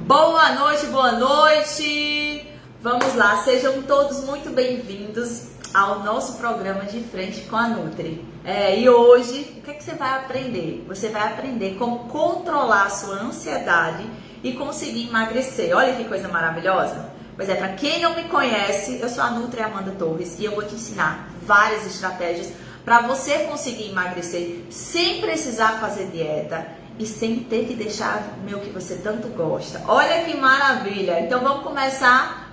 Boa noite, boa noite! Vamos lá, sejam todos muito bem-vindos ao nosso programa De Frente com a Nutri. E hoje, o que é que você vai aprender? Você vai aprender como controlar a sua ansiedade e conseguir emagrecer. Olha que coisa maravilhosa! Pois é, para quem não me conhece, eu sou a Nutri Amanda Torres e eu vou te ensinar várias estratégias para você conseguir emagrecer sem precisar fazer dieta e sem ter que deixar de comer o que você tanto gosta. Olha que maravilha! Então vamos começar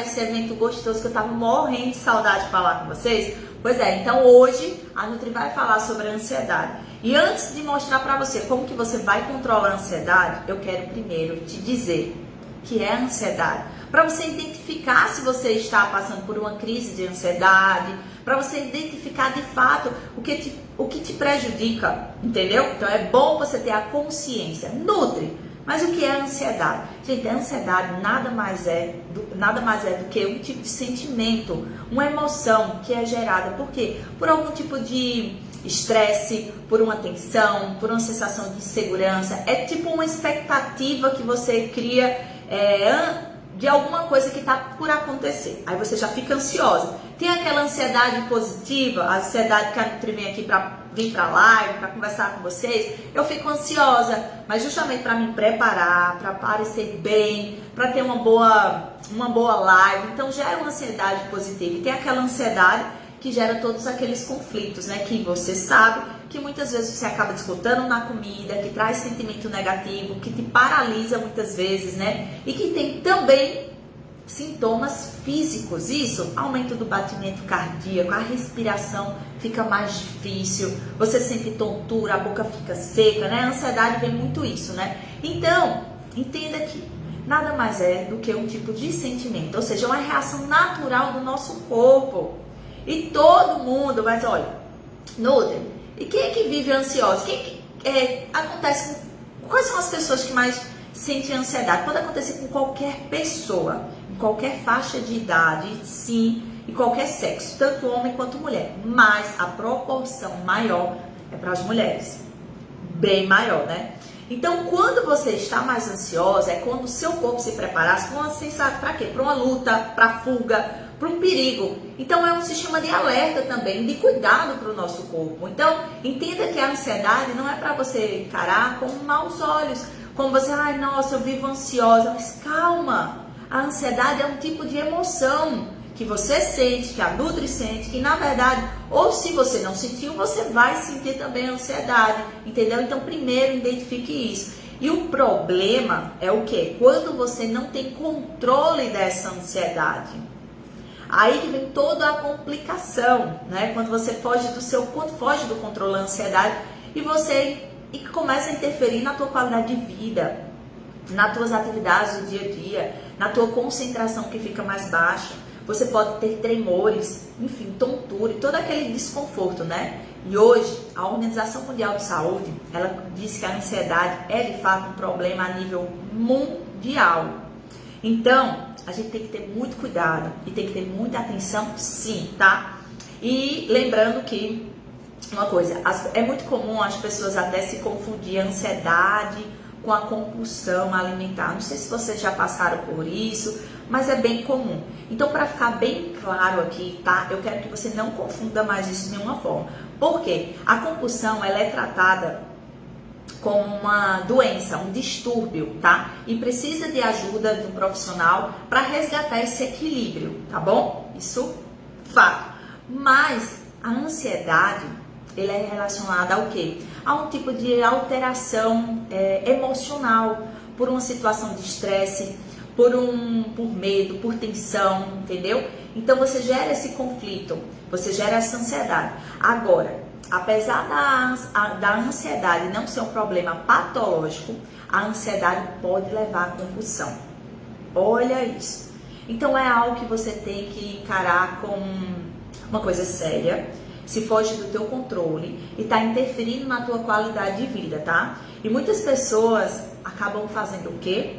esse evento gostoso que eu tava morrendo de saudade de falar com vocês. Pois é, então hoje a Nutri vai falar sobre a ansiedade. E antes de mostrar para você como que você vai controlar a ansiedade, eu quero primeiro te dizer que é a ansiedade. Para você identificar se você está passando por uma crise de ansiedade, para você identificar de fato o que te prejudica, entendeu? Então é bom você ter a consciência. Nutri, mas o que é a ansiedade? Gente, a ansiedade nada mais é do que um tipo de sentimento, uma emoção que é gerada por quê? Por algum tipo de estresse, por uma tensão, por uma sensação de insegurança. É tipo uma expectativa que você cria de alguma coisa que está por acontecer. Aí você já fica ansiosa. Tem aquela ansiedade positiva, a ansiedade que a Nutri vem aqui para vir para live, para conversar com vocês. Eu fico ansiosa, mas justamente para me preparar, para parecer bem, para ter uma boa live. Então já é uma ansiedade positiva. E tem aquela ansiedade que gera todos aqueles conflitos, né? Que você sabe que muitas vezes você acaba descontando na comida, que traz sentimento negativo, que te paralisa muitas vezes, né? E que tem também sintomas físicos. Isso, aumento do batimento cardíaco, a respiração fica mais difícil, você sente tontura, a boca fica seca, né? A ansiedade vem muito isso, né? Então, entenda que nada mais é do que um tipo de sentimento, ou seja, uma reação natural do nosso corpo. E todo mundo, mas olha, Nutri, e quem é que vive ansioso? Quais são as pessoas que mais sentem ansiedade? Pode acontecer com qualquer pessoa, em qualquer faixa de idade, sim, e qualquer sexo, tanto homem quanto mulher. Mas a proporção maior é para as mulheres, bem maior, né? Então, quando você está mais ansiosa, é quando o seu corpo se preparasse para quê? Para uma luta, para fuga, para um perigo. Então é um sistema de alerta também, de cuidado para o nosso corpo. Então entenda que a ansiedade não é para você encarar com maus olhos, como você, ai nossa, eu vivo ansiosa, mas calma, a ansiedade é um tipo de emoção que você sente, que a Nutri sente, que na verdade, ou se você não sentiu, você vai sentir também a ansiedade, entendeu? Então primeiro identifique isso. E o problema é o quê? Quando você não tem controle dessa ansiedade. Aí que vem toda a complicação, né? Quando você foge do controle da ansiedade e começa a interferir na tua qualidade de vida, nas tuas atividades do dia a dia, na tua concentração que fica mais baixa. Você pode ter tremores, enfim, tontura e todo aquele desconforto, né? E hoje, a Organização Mundial de Saúde, ela diz que a ansiedade é de fato um problema a nível mundial. Então, a gente tem que ter muito cuidado e tem que ter muita atenção, sim, tá? E lembrando que uma coisa, é muito comum as pessoas até se confundir a ansiedade com a compulsão alimentar. Não sei se vocês já passaram por isso, mas é bem comum. Então, para ficar bem claro aqui, tá? Eu quero que você não confunda mais isso de nenhuma forma. Por quê? A compulsão, ela é tratada como uma doença, um distúrbio, tá? E precisa de ajuda de um profissional para resgatar esse equilíbrio, tá bom? Isso, fato. Mas a ansiedade, ela é relacionada ao quê? A um tipo de alteração emocional, por uma situação de estresse, por medo, por tensão, entendeu? Então você gera esse conflito, você gera essa ansiedade. Agora, apesar da ansiedade não ser um problema patológico, a ansiedade pode levar à compulsão. Olha isso. Então é algo que você tem que encarar como uma coisa séria, se foge do teu controle e está interferindo na tua qualidade de vida, tá? E muitas pessoas acabam fazendo o quê?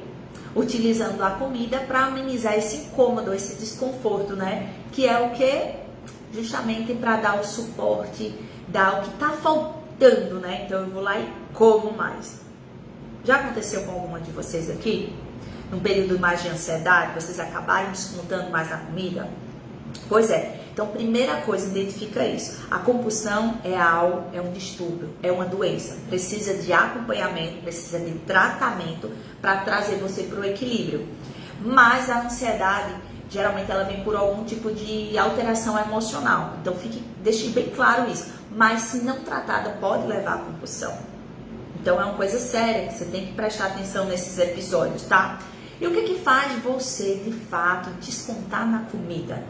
Utilizando a comida para amenizar esse incômodo, esse desconforto, né? Que é o quê? Justamente para dar o suporte, dar o que tá faltando, né? Então eu vou lá e como mais. Já aconteceu com alguma de vocês aqui? Num período mais de ansiedade, vocês acabarem descontando mais na comida? Pois é. Então, primeira coisa, identifica isso. A compulsão é um distúrbio, é uma doença. Precisa de acompanhamento, precisa de tratamento para trazer você para o equilíbrio. Mas a ansiedade, geralmente, ela vem por algum tipo de alteração emocional. Então, deixe bem claro isso. Mas, se não tratada, pode levar à compulsão. Então, é uma coisa séria que você tem que prestar atenção nesses episódios, tá? E o que faz você, de fato, descontar na comida?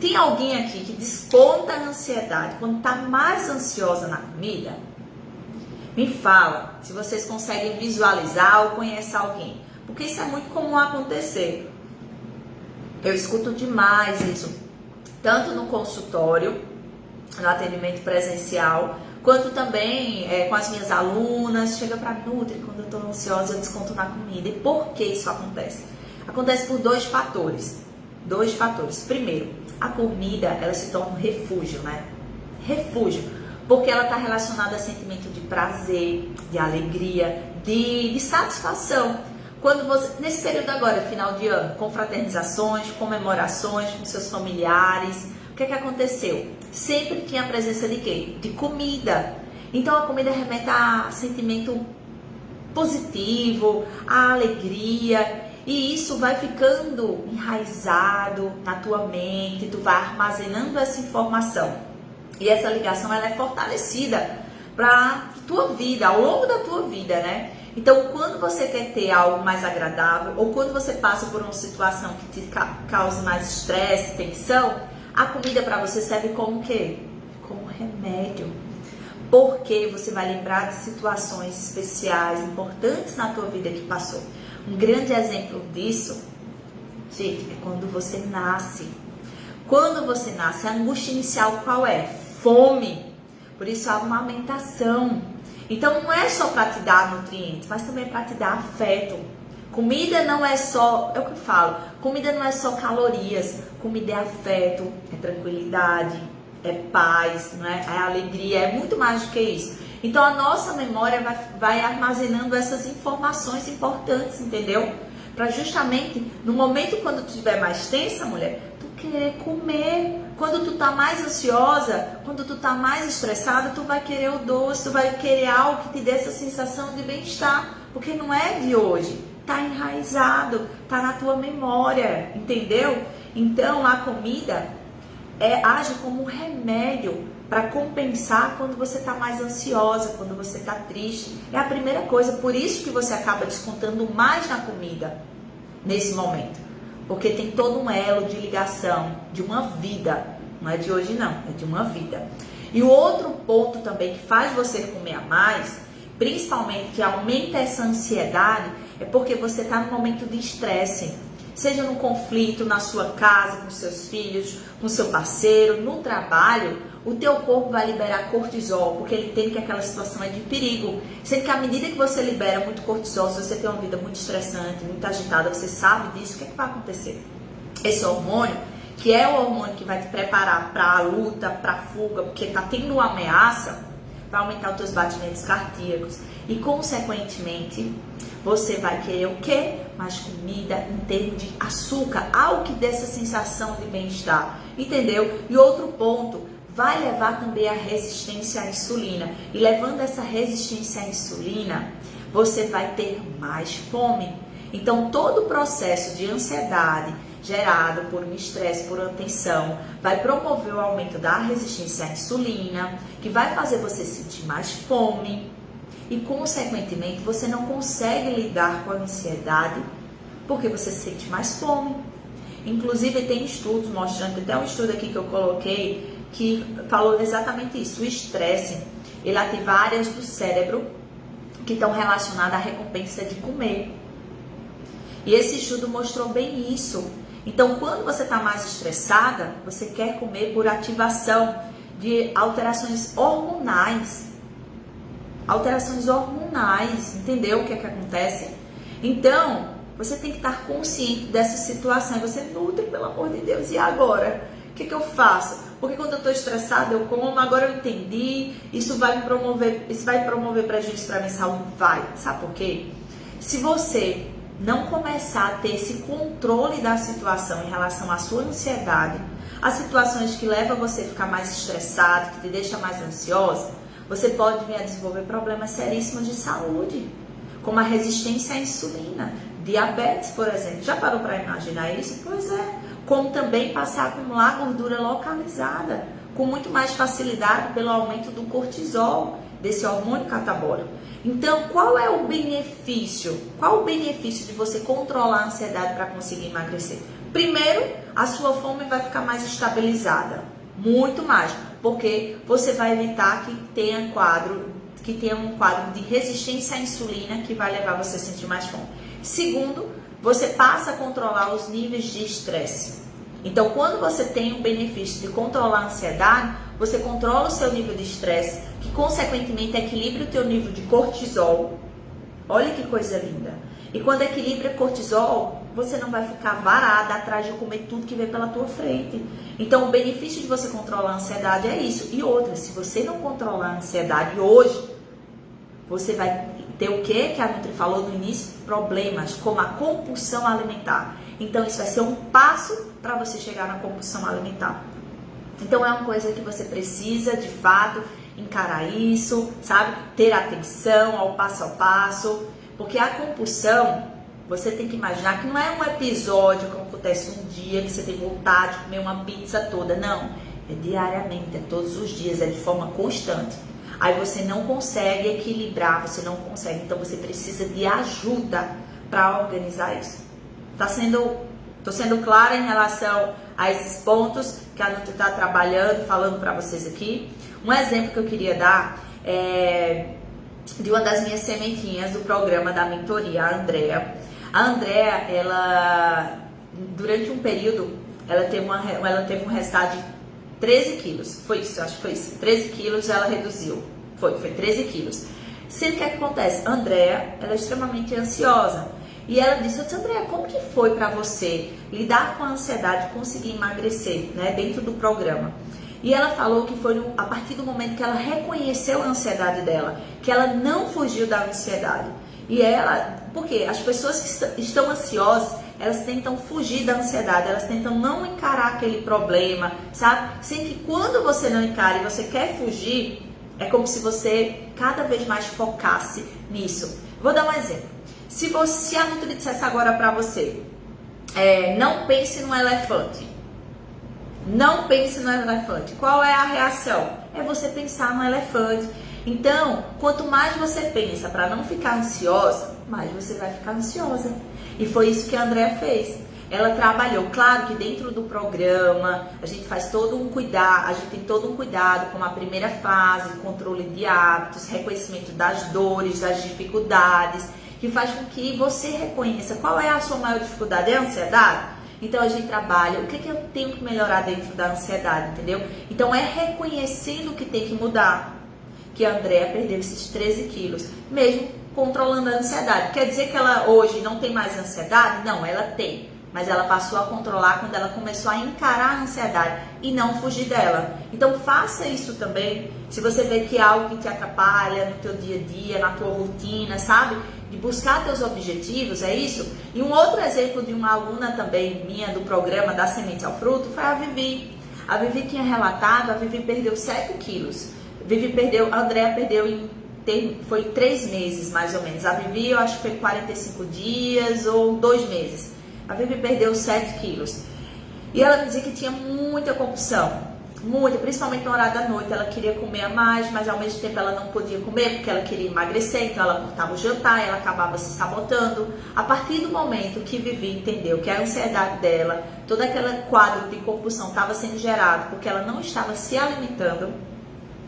Tem alguém aqui que desconta a ansiedade quando está mais ansiosa na comida? Me fala se vocês conseguem visualizar ou conhecer alguém. Porque isso é muito comum acontecer. Eu escuto demais isso. Tanto no consultório, no atendimento presencial, quanto também com as minhas alunas. Chega para mim, Nutri, quando eu estou ansiosa eu desconto na comida. E por que isso acontece? Acontece por dois fatores. Primeiro, a comida, ela se torna um refúgio, né? Refúgio. Porque ela está relacionada a sentimento de prazer, de alegria, de satisfação. Quando você, nesse período agora, final de ano, confraternizações, comemorações com seus familiares, o que aconteceu? Sempre tinha a presença de quê? De comida. Então a comida remete a sentimento positivo, a alegria. E isso vai ficando enraizado na tua mente, tu vai armazenando essa informação. E essa ligação ela é fortalecida para tua vida, ao longo da tua vida, né? Então, quando você quer ter algo mais agradável, ou quando você passa por uma situação que te cause mais estresse, tensão, a comida para você serve como o quê? Como remédio. Porque você vai lembrar de situações especiais, importantes na tua vida que passou. Um grande exemplo disso, gente, é quando você nasce. Quando você nasce, a angústia inicial qual é? Fome. Por isso a amamentação. Então não é só para te dar nutrientes, mas também para te dar afeto. Comida não é só, é o que eu falo, comida não é só calorias. Comida é afeto, é tranquilidade, é paz, não é? É alegria, é muito mais do que isso. Então a nossa memória vai armazenando essas informações importantes, entendeu? Para justamente no momento quando tu estiver mais tensa, mulher, tu querer comer. Quando tu tá mais ansiosa, quando tu tá mais estressada, tu vai querer o doce, tu vai querer algo que te dê essa sensação de bem-estar, porque não é de hoje, tá enraizado, tá na tua memória, entendeu? Então a comida age como um remédio para compensar quando você está mais ansiosa, quando você está triste. É a primeira coisa, por isso que você acaba descontando mais na comida nesse momento. Porque tem todo um elo de ligação, de uma vida. Não é de hoje não, é de uma vida. E o outro ponto também que faz você comer a mais, principalmente que aumenta essa ansiedade, é porque você está num momento de estresse. Seja no conflito, na sua casa, com seus filhos, com seu parceiro, no trabalho, o teu corpo vai liberar cortisol, porque ele entende que aquela situação é de perigo. Sendo que à medida que você libera muito cortisol, se você tem uma vida muito estressante, muito agitada, você sabe disso, o que é que vai acontecer? Esse hormônio, que é o hormônio que vai te preparar para a luta, para a fuga, porque está tendo uma ameaça, vai aumentar os teus batimentos cardíacos e, consequentemente, você vai querer o quê? Mais comida em termos de açúcar, algo que dê essa sensação de bem-estar, entendeu? E outro ponto, vai levar também a resistência à insulina. E levando essa resistência à insulina, você vai ter mais fome. Então, todo o processo de ansiedade gerado por um estresse, por uma tensão, vai promover o aumento da resistência à insulina, que vai fazer você sentir mais fome. E, consequentemente, você não consegue lidar com a ansiedade porque você sente mais fome. Inclusive, tem estudos mostrando, até um estudo aqui que eu coloquei, que falou exatamente isso. O estresse, ele ativa áreas do cérebro que estão relacionadas à recompensa de comer. E esse estudo mostrou bem isso. Então, quando você está mais estressada, você quer comer por ativação de alterações hormonais. Alterações hormonais, entendeu o que é que acontece? Então, você tem que estar consciente dessa situação. E você nutre, pelo amor de Deus, e agora? O que eu faço? Porque quando eu estou estressada eu como, agora eu entendi, isso vai promover prejuízo para minha saúde? Vai. Sabe por quê? Se você não começar a ter esse controle da situação em relação à sua ansiedade, as situações que levam você a ficar mais estressado, que te deixa mais ansiosa, você pode vir a desenvolver problemas seríssimos de saúde, como a resistência à insulina, diabetes, por exemplo. Já parou para imaginar isso? Pois é. Como também passar a acumular gordura localizada, com muito mais facilidade pelo aumento do cortisol, desse hormônio catabólico. Então, qual é o benefício? Qual o benefício de você controlar a ansiedade para conseguir emagrecer? Primeiro, a sua fome vai ficar mais estabilizada, muito mais, porque você vai evitar que tenha um quadro de resistência à insulina que vai levar você a sentir mais fome. Segundo, você passa a controlar os níveis de estresse. Então, quando você tem o benefício de controlar a ansiedade, você controla o seu nível de estresse, que consequentemente equilibra o teu nível de cortisol. Olha que coisa linda. E quando equilibra cortisol, você não vai ficar varada atrás de comer tudo que vem pela tua frente. Então, o benefício de você controlar a ansiedade é isso. E outra, se você não controlar a ansiedade hoje, você vai ter o quê? Que a Nutri falou no início? Problemas, como a compulsão alimentar. Então, isso vai ser um passo para você chegar na compulsão alimentar. Então, é uma coisa que você precisa, de fato, encarar isso, sabe? Ter atenção ao passo, porque a compulsão, você tem que imaginar que não é um episódio que acontece um dia que você tem vontade de comer uma pizza toda, não. É diariamente, é todos os dias, é de forma constante. Aí você não consegue equilibrar, você não consegue, então você precisa de ajuda para organizar isso. Tô sendo clara em relação a esses pontos que a Nutri está trabalhando, falando para vocês aqui. Um exemplo que eu queria dar é de uma das minhas sementinhas do programa da mentoria, a Andrea. A Andrea, ela, durante um período, ela teve um resultado de 13 quilos. Foi isso, acho que foi isso. 13 quilos ela reduziu. Foi 13 quilos. Sendo que o que acontece? A Andrea, ela é extremamente ansiosa. E ela disse, Andrea, como que foi para você lidar com a ansiedade, conseguir emagrecer, né, dentro do programa? E ela falou que foi a partir do momento que ela reconheceu a ansiedade dela, que ela não fugiu da ansiedade. E ela, porque as pessoas que estão ansiosas, elas tentam fugir da ansiedade, elas tentam não encarar aquele problema, sabe? Sem que quando você não encara e você quer fugir, é como se você cada vez mais focasse nisso. Vou dar um exemplo. Se a Nutri dissesse agora pra você, não pense no elefante. Não pense no elefante. Qual é a reação? É você pensar no elefante. Então, quanto mais você pensa para não ficar ansiosa, mais você vai ficar ansiosa. E foi isso que a Andrea fez. Ela trabalhou, claro que dentro do programa, a gente faz todo um cuidado, a gente tem todo um cuidado com a primeira fase, controle de hábitos, reconhecimento das dores, das dificuldades, que faz com que você reconheça qual é a sua maior dificuldade, é a ansiedade? Então a gente trabalha, o que eu tenho que melhorar dentro da ansiedade, entendeu? Então é reconhecendo o que tem que mudar, que a Andrea perdeu esses 13 quilos, mesmo controlando a ansiedade. Quer dizer que ela hoje não tem mais ansiedade? Não, ela tem. Mas ela passou a controlar quando ela começou a encarar a ansiedade e não fugir dela. Então faça isso também, se você vê que é algo que te atrapalha no teu dia a dia, na tua rotina, sabe? De buscar teus objetivos, é isso? E um outro exemplo de uma aluna também minha do programa da Semente ao Fruto foi a Vivi. A Vivi tinha relatado, a Vivi perdeu 7 quilos. A Andrea perdeu foi 3 meses mais ou menos. A Vivi eu acho que foi 45 dias ou 2 meses. A Vivi perdeu 7 quilos. E ela dizia que tinha muita compulsão. Muita, principalmente no horário da noite. Ela queria comer a mais, mas ao mesmo tempo ela não podia comer porque ela queria emagrecer. Então ela cortava o jantar, ela acabava se sabotando. A partir do momento que Vivi entendeu que a ansiedade dela, todo aquele quadro de compulsão estava sendo gerado porque ela não estava se alimentando,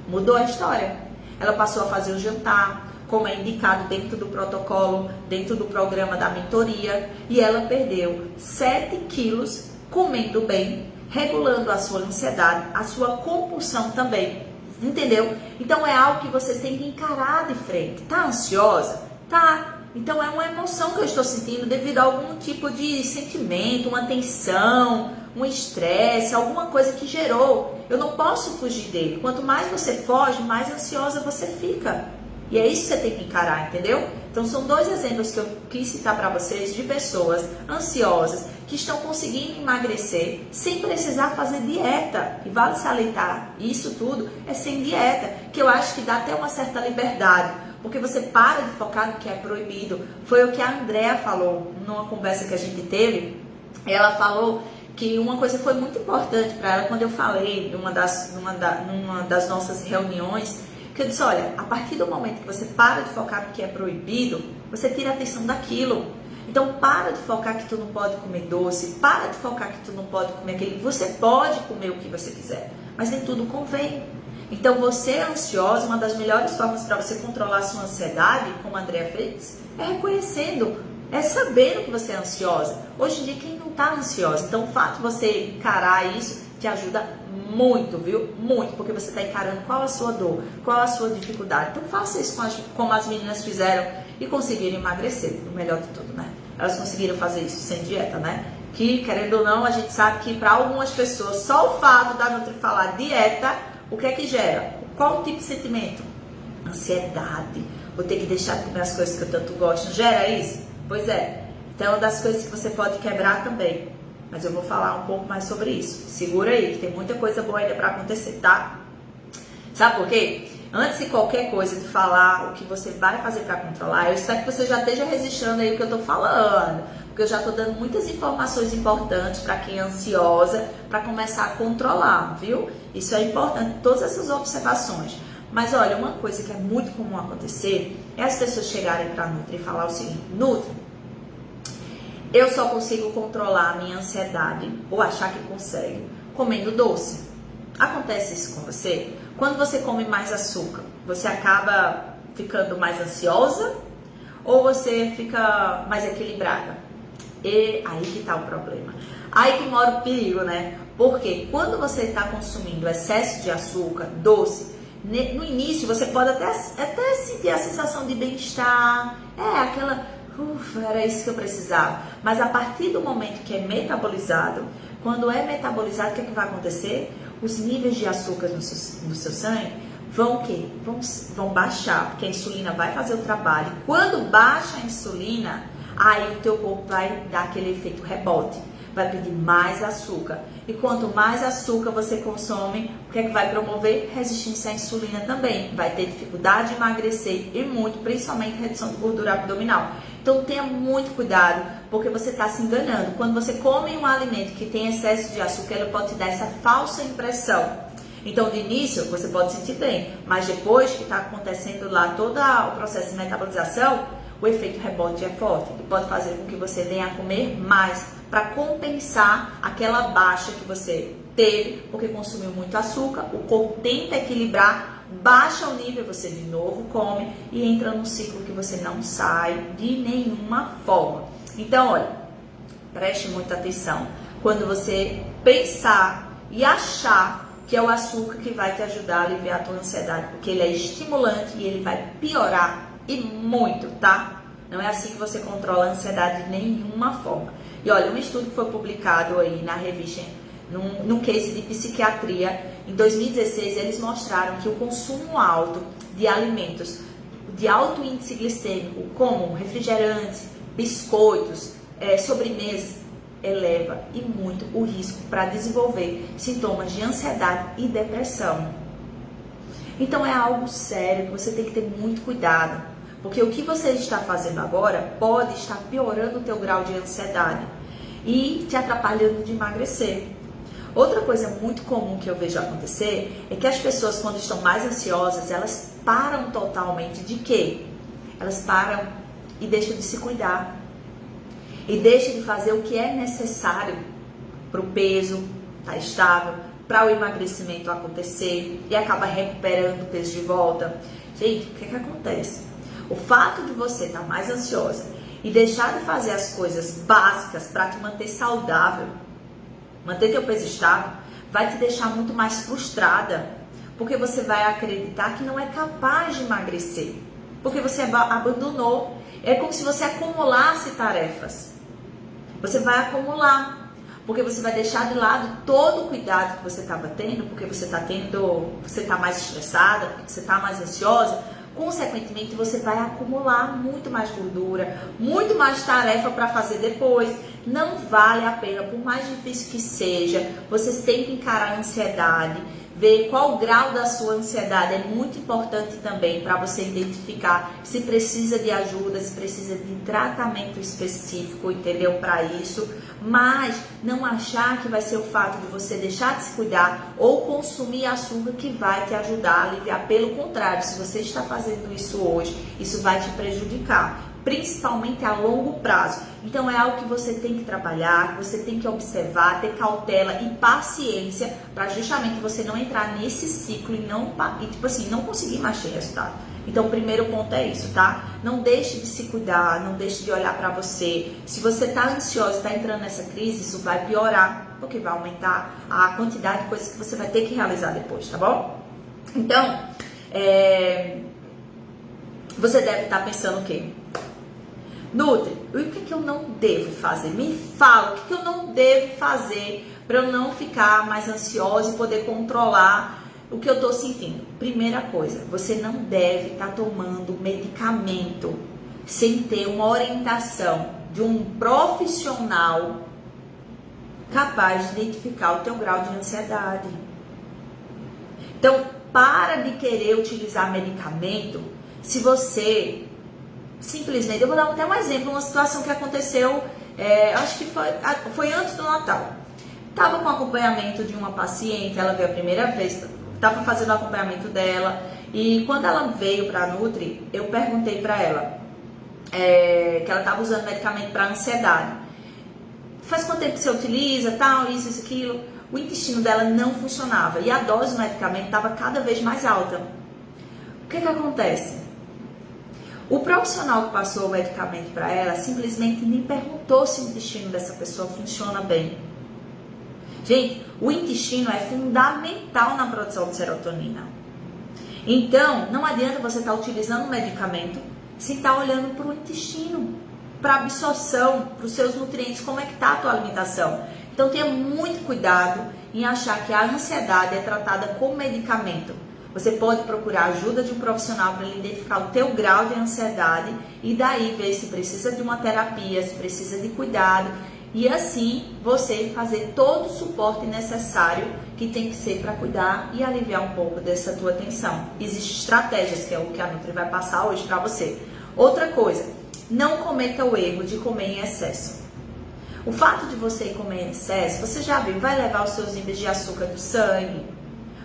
mudou a história. Ela passou a fazer o jantar, como é indicado dentro do protocolo, dentro do programa da mentoria, e ela perdeu 7 quilos comendo bem, regulando a sua ansiedade, a sua compulsão também, entendeu? Então é algo que vocês têm que encarar de frente. Tá ansiosa? Tá. Então é uma emoção que eu estou sentindo devido a algum tipo de sentimento, uma tensão, um estresse, alguma coisa que gerou. Eu não posso fugir dele. Quanto mais você foge, mais ansiosa você fica. E é isso que você tem que encarar, entendeu? Então são dois exemplos que eu quis citar para vocês de pessoas ansiosas que estão conseguindo emagrecer sem precisar fazer dieta. E vale salientar, isso tudo é sem dieta, que eu acho que dá até uma certa liberdade. Porque você para de focar no que é proibido. Foi o que a Andrea falou numa conversa que a gente teve. Ela falou que uma coisa foi muito importante para ela quando eu falei numa das nossas reuniões, que eu disse, olha, a partir do momento que você para de focar no que é proibido, você tira a atenção daquilo. Então para de focar que tu não pode comer doce, para de focar que tu não pode comer aquele. Você pode comer o que você quiser, mas nem tudo convém. Então você é ansiosa, uma das melhores formas para você controlar a sua ansiedade, como a Andrea fez, é reconhecendo, é sabendo que você é ansiosa. Hoje em dia quem não está ansiosa, então o fato de você encarar isso te ajuda muito, viu? Muito, porque você está encarando qual a sua dor, qual a sua dificuldade. Então faça isso como as meninas fizeram e conseguiram emagrecer, o melhor de tudo, né? Elas conseguiram fazer isso sem dieta, né? Que, querendo ou não, a gente sabe que para algumas pessoas, só o fato da Nutri falar dieta, o que é que gera? Qual o tipo de sentimento? Ansiedade. Vou ter que deixar de comer as coisas que eu tanto gosto. Não gera isso? Pois é. Então é uma das coisas que você pode quebrar também. Mas eu vou falar um pouco mais sobre isso. Segura aí, que tem muita coisa boa ainda para acontecer, tá? Sabe por quê? Antes de qualquer coisa de falar o que você vai fazer para controlar, eu espero que você já esteja registrando aí o que eu tô falando. Porque eu já tô dando muitas informações importantes para quem é ansiosa, para começar a controlar, viu? Isso é importante, todas essas observações. Mas olha, uma coisa que é muito comum acontecer é as pessoas chegarem para a Nutri e falar o seguinte: Nutri, eu só consigo controlar a minha ansiedade, ou achar que consegue, comendo doce. Acontece isso com você? Quando você come mais açúcar, você acaba ficando mais ansiosa ou você fica mais equilibrada? E aí que tá o problema. Aí que mora o perigo, né? Porque quando você está consumindo excesso de açúcar, doce, no início você pode até sentir a sensação de bem-estar, aquela, ufa, era isso que eu precisava. Mas a partir do momento que é metabolizado, quando é metabolizado, o que é que vai acontecer? Os níveis de açúcar no seu sangue vão o quê? Vão baixar, porque a insulina vai fazer o trabalho. Quando baixa a insulina, aí o teu corpo vai dar aquele efeito rebote, vai pedir mais açúcar. E quanto mais açúcar você consome, o que é que vai promover? Resistência à insulina também. Vai ter dificuldade de emagrecer e muito, principalmente redução de gordura abdominal. Então tenha muito cuidado, porque você está se enganando. Quando você come um alimento que tem excesso de açúcar, ele pode te dar essa falsa impressão. Então, de início, você pode sentir bem, mas depois que está acontecendo lá todo o processo de metabolização, o efeito rebote é forte e pode fazer com que você venha a comer mais para compensar aquela baixa que você teve, porque consumiu muito açúcar, o corpo tenta equilibrar, baixa o nível, você de novo come e entra num ciclo que você não sai de nenhuma forma. Então, olha, preste muita atenção quando você pensar e achar que é o açúcar que vai te ajudar a aliviar a tua ansiedade, porque ele é estimulante e ele vai piorar e muito, tá? Não é assim que você controla a ansiedade de nenhuma forma. E olha, um estudo que foi publicado aí na revista, num case de psiquiatria, em 2016, eles mostraram que o consumo alto de alimentos de alto índice glicêmico, como refrigerantes, biscoitos, sobremesas, eleva e muito o risco para desenvolver sintomas de ansiedade e depressão. Então é algo sério que você tem que ter muito cuidado, porque o que você está fazendo agora pode estar piorando o teu grau de ansiedade e te atrapalhando de emagrecer. Outra coisa muito comum que eu vejo acontecer é que as pessoas, quando estão mais ansiosas, elas param totalmente de quê? Elas param e deixam de se cuidar. E deixam de fazer o que é necessário para o peso estar estável, para o emagrecimento acontecer e acaba recuperando o peso de volta. Gente, o que é que acontece? O fato de você estar mais ansiosa e deixar de fazer as coisas básicas para te manter saudável, manter teu peso estável, vai te deixar muito mais frustrada, porque você vai acreditar que não é capaz de emagrecer. porque você abandonou. É como se você acumulasse tarefas. Você vai acumular, porque você vai deixar de lado todo o cuidado que você estava tendo, porque você está mais estressada, porque você está mais ansiosa. Consequentemente, você vai acumular muito mais gordura, muito mais tarefa para fazer depois. Não vale a pena, por mais difícil que seja, vocês têm que encarar a ansiedade, ver qual o grau da sua ansiedade. É muito importante também para você identificar se precisa de ajuda, se precisa de tratamento específico, entendeu? Para isso. Mas não achar que vai ser o fato de você deixar de se cuidar ou consumir açúcar que vai te ajudar a aliviar. Pelo contrário, se você está fazendo isso hoje, isso vai te prejudicar, principalmente a longo prazo. Então é algo que você tem que trabalhar, que você tem que observar, ter cautela e paciência para justamente você não entrar nesse ciclo e não conseguir mais ter resultado. Então o primeiro ponto é isso, tá? Não deixe de se cuidar, não deixe de olhar para você. Se você tá ansiosa, está entrando nessa crise, isso vai piorar, porque vai aumentar a quantidade de coisas que você vai ter que realizar depois, tá bom? Então, você deve estar pensando o quê? Nutri, o que eu não devo fazer? Me fala, o que eu não devo fazer para eu não ficar mais ansiosa e poder controlar o que eu estou sentindo? Primeira coisa, você não deve estar tomando medicamento sem ter uma orientação de um profissional capaz de identificar o teu grau de ansiedade. Então, para de querer utilizar medicamento se você simplesmente... Eu vou dar até um exemplo, uma situação que aconteceu, acho que foi antes do Natal. Estava com acompanhamento de uma paciente, ela veio a primeira vez, estava fazendo o acompanhamento dela, e quando ela veio para a Nutri, eu perguntei para ela que ela estava usando medicamento para ansiedade. Faz quanto tempo que você utiliza, tal, isso, aquilo? O intestino dela não funcionava e a dose do medicamento estava cada vez mais alta. O que acontece? O profissional que passou o medicamento para ela simplesmente nem perguntou se o intestino dessa pessoa funciona bem. Gente, o intestino é fundamental na produção de serotonina. Então, não adianta você estar utilizando o medicamento sem estar olhando para o intestino, para a absorção, para os seus nutrientes, como é que está a tua alimentação. Então, tenha muito cuidado em achar que a ansiedade é tratada com medicamento. Você pode procurar a ajuda de um profissional para ele identificar o teu grau de ansiedade e daí ver se precisa de uma terapia, se precisa de cuidado e assim você fazer todo o suporte necessário que tem que ser para cuidar e aliviar um pouco dessa tua tensão. Existem estratégias, que é o que a Nutri vai passar hoje para você. Outra coisa, não cometa o erro de comer em excesso. O fato de você comer em excesso, você já viu, vai levar os seus níveis de açúcar do sangue,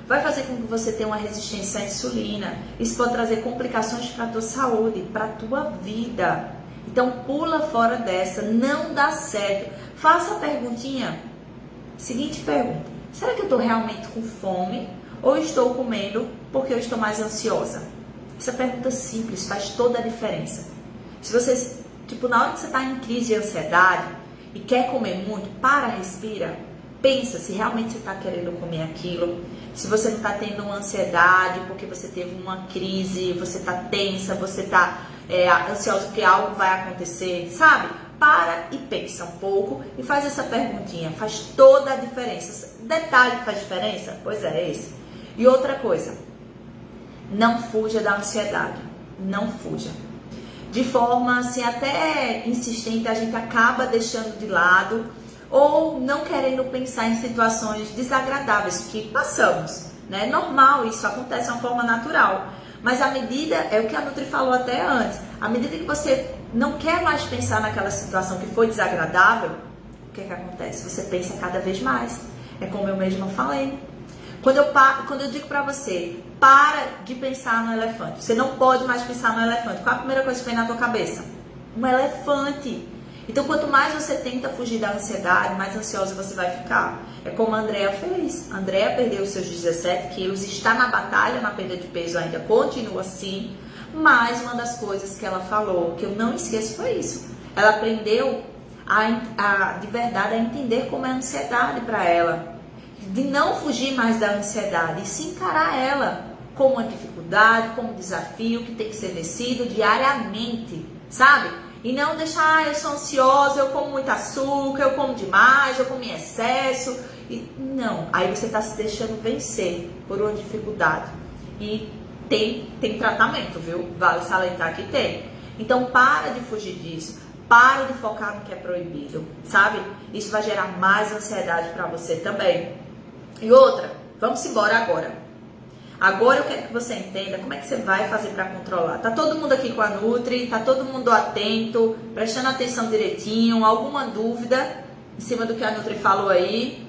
vai fazer com que você tenha uma resistência à insulina. Isso pode trazer complicações para a tua saúde, para a tua vida. Então pula fora dessa, não dá certo. Faça a perguntinha, seguinte pergunta: será que eu estou realmente com fome ou estou comendo porque eu estou mais ansiosa? Essa pergunta simples faz toda a diferença. Se você, na hora que você está em crise de ansiedade e quer comer muito, respira. Pensa se realmente você está querendo comer aquilo, se você não está tendo uma ansiedade porque você teve uma crise, você está tensa, você está ansioso porque algo vai acontecer, sabe? Para e pensa um pouco e faz essa perguntinha, faz toda a diferença. Detalhe que faz diferença? Pois é esse. E outra coisa, não fuja da ansiedade, não fuja. De forma assim até insistente, a gente acaba deixando de lado ou não querendo pensar em situações desagradáveis que passamos, né? Normal, isso acontece de uma forma natural. Mas à medida, é o que a Nutri falou até antes, à medida que você não quer mais pensar naquela situação que foi desagradável, o que acontece? Você pensa cada vez mais. É como eu mesma falei. Quando eu digo pra você, para de pensar no elefante, você não pode mais pensar no elefante, qual a primeira coisa que vem na tua cabeça? Um elefante. Então, quanto mais você tenta fugir da ansiedade, mais ansiosa você vai ficar. É como a Andrea fez. A Andrea perdeu seus 17 quilos, está na batalha na perda de peso ainda, continua assim. Mas uma das coisas que ela falou, que eu não esqueço, foi isso. Ela aprendeu de verdade a entender como é a ansiedade para ela. De não fugir mais da ansiedade e se encarar ela. como uma dificuldade, como um desafio que tem que ser vencido diariamente, sabe? E não deixar, eu sou ansiosa, eu como muito açúcar, eu como demais, eu como em excesso. Não, aí você está se deixando vencer por uma dificuldade. E tem tratamento, viu? Vale salientar que tem. Então para de fugir disso, para de focar no que é proibido, sabe? Isso vai gerar mais ansiedade para você também. E outra, vamos embora agora. Agora eu quero que você entenda como é que você vai fazer para controlar. Tá todo mundo aqui com a Nutri, tá todo mundo atento, prestando atenção direitinho, alguma dúvida em cima do que a Nutri falou aí?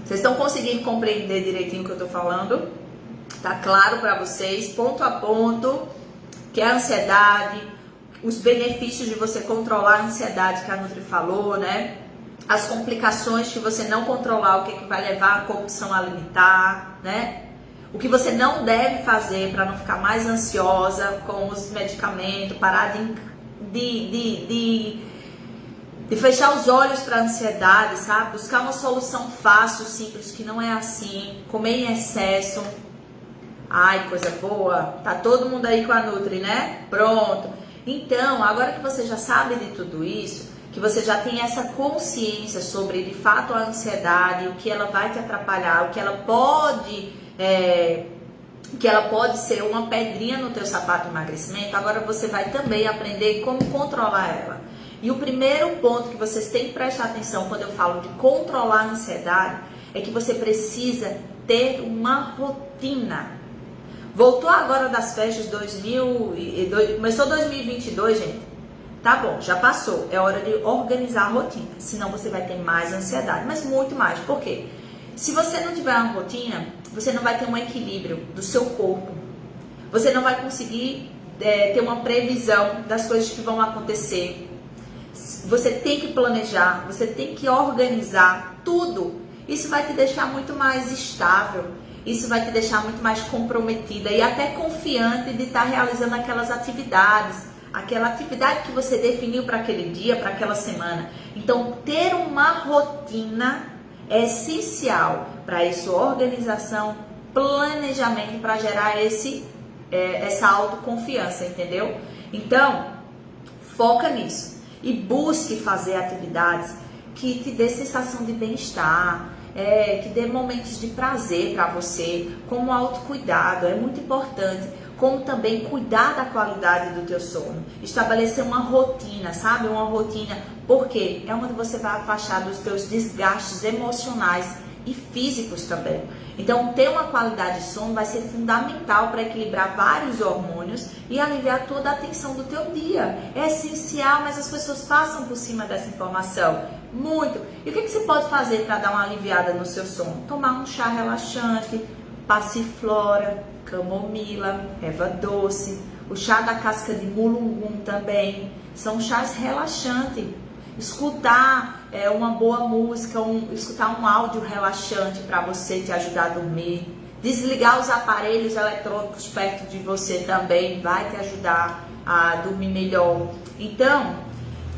Vocês estão conseguindo compreender direitinho o que eu tô falando? Tá claro para vocês, ponto a ponto, que é a ansiedade, os benefícios de você controlar a ansiedade que a Nutri falou, né? As complicações que você não controlar, o que, que vai levar a compulsão alimentar, né? O que você não deve fazer para não ficar mais ansiosa com os medicamentos, parar de fechar os olhos para a ansiedade, sabe? Buscar uma solução fácil, simples, que não é assim, comer em excesso. Ai, coisa boa, tá todo mundo aí com a Nutri, né? Pronto. Então, agora que você já sabe de tudo isso, que você já tem essa consciência sobre, de fato, a ansiedade, o que ela vai te atrapalhar, o que ela pode ser uma pedrinha no teu sapato de emagrecimento, agora você vai também aprender como controlar ela. E o primeiro ponto que vocês têm que prestar atenção quando eu falo de controlar a ansiedade é que você precisa ter uma rotina. Voltou agora das festas começou 2022, gente. Tá bom, já passou, é hora de organizar a rotina, senão você vai ter mais ansiedade, mas muito mais. Por quê? Se você não tiver uma rotina, você não vai ter um equilíbrio do seu corpo, você não vai conseguir ter uma previsão das coisas que vão acontecer. Você tem que planejar, você tem que organizar tudo. Isso vai te deixar muito mais estável, isso vai te deixar muito mais comprometida e até confiante de estar realizando aquelas atividades. Aquela atividade que você definiu para aquele dia, para aquela semana. Então, ter uma rotina é essencial para isso, organização, planejamento, para gerar essa autoconfiança, entendeu? Então, foca nisso e busque fazer atividades que te dê sensação de bem-estar, que dê momentos de prazer para você, como autocuidado, é muito importante. Como também cuidar da qualidade do teu sono, estabelecer uma rotina, sabe? Uma rotina, porque é onde você vai afastar dos teus desgastes emocionais e físicos também. Então, ter uma qualidade de sono vai ser fundamental para equilibrar vários hormônios e aliviar toda a tensão do teu dia. É essencial, mas as pessoas passam por cima dessa informação. Muito. E o que você pode fazer para dar uma aliviada no seu sono? Tomar um chá relaxante, passiflora, camomila, erva doce, o chá da casca de mulungum também, são chás relaxantes. Escutar uma boa música, escutar um áudio relaxante para você te ajudar a dormir. Desligar os aparelhos eletrônicos perto de você também vai te ajudar a dormir melhor. Então,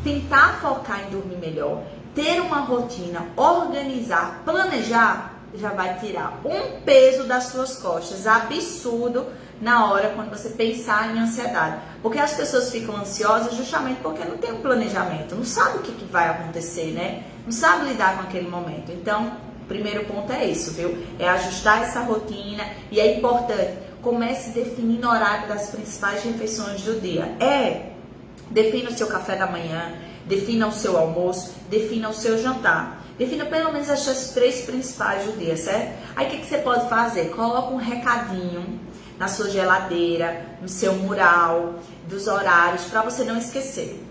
tentar focar em dormir melhor, ter uma rotina, organizar, planejar, já vai tirar um peso das suas costas absurdo na hora quando você pensar em ansiedade. Porque as pessoas ficam ansiosas justamente porque não tem um planejamento, não sabe o que vai acontecer, né? Não sabe lidar com aquele momento. Então, o primeiro ponto é isso, viu? É ajustar essa rotina e é importante, comece definindo o horário das principais refeições do dia. Defina o seu café da manhã, defina o seu almoço, defina o seu jantar. Defina pelo menos essas 3 principais do dia, certo? Aí o que você pode fazer? Coloca um recadinho na sua geladeira, no seu mural, dos horários, para você não esquecer.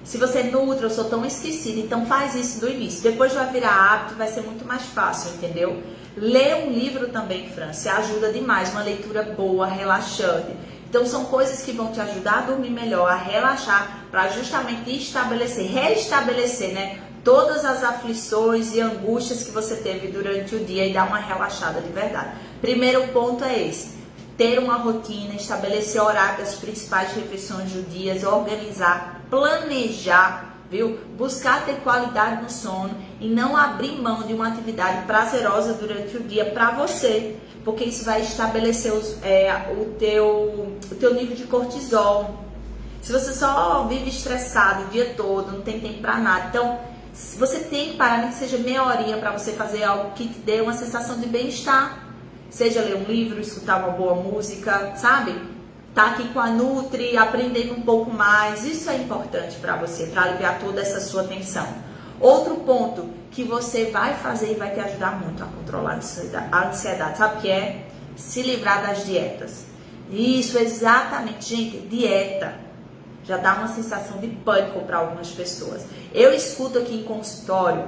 Se você é Nutri, eu sou tão esquecida, então faz isso do início. Depois vai virar hábito, vai ser muito mais fácil, entendeu? Lê um livro também, França, ajuda demais, uma leitura boa, relaxante. Então são coisas que vão te ajudar a dormir melhor, a relaxar, para justamente restabelecer, né? Todas as aflições e angústias que você teve durante o dia e dar uma relaxada de verdade. Primeiro ponto é esse. Ter uma rotina, estabelecer horário das principais refeições do dia, organizar, planejar viu? Buscar ter qualidade no sono e não abrir mão de uma atividade prazerosa durante o dia para você, porque isso vai estabelecer o teu nível de cortisol. Se você só vive estressado o dia todo, não tem tempo para nada, então você tem que parar, nem que seja meia horinha para você fazer algo que te dê uma sensação de bem-estar. Seja ler um livro, escutar uma boa música, sabe? Tá aqui com a Nutri, aprendendo um pouco mais. Isso é importante para você, para aliviar toda essa sua tensão. Outro ponto que você vai fazer e vai te ajudar muito a controlar a ansiedade, sabe o que é? Se livrar das dietas. Isso, exatamente, gente, dieta. Já dá uma sensação de pânico para algumas pessoas. Eu escuto aqui em consultório